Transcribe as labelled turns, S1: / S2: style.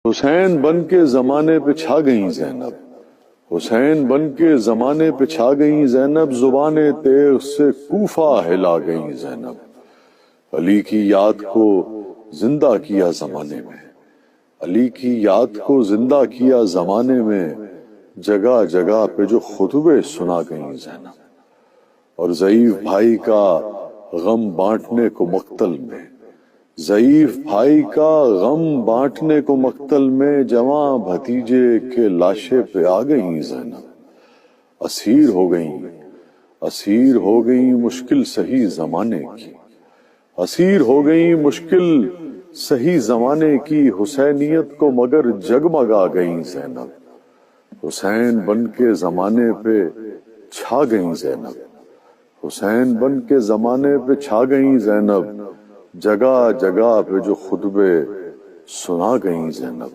S1: حسین بن کے زمانے پہ چھا گئیں زینب، حسین بن کے زمانے پہ چھا گئیں زینب، زبان تیغ سے کوفہ ہلا گئیں زینب۔ علی کی یاد کو زندہ کیا زمانے میں، علی کی یاد کو زندہ کیا زمانے میں، جگہ جگہ پہ جو خطبے سنا گئیں زینب۔ اور ضعیف بھائی کا غم بانٹنے کو مقتل میں، ضعیف بھائی کا غم بانٹنے کو مقتل میں، جواں بھتیجے کے لاشے پہ آ گئیں زینب۔ اسیر ہو گئیں، اسیر ہو گئیں مشکل سہی زمانے کی، اسیر ہو گئیں مشکل سہی زمانے کی، حسینیت کو مگر جگمگا گئیں زینب۔ حسین بن کے زمانے پہ چھا گئیں زینب، حسین بن کے زمانے پہ چھا گئیں زینب، جگہ جگہ پہ جو خطبے سنا گئیں زینب۔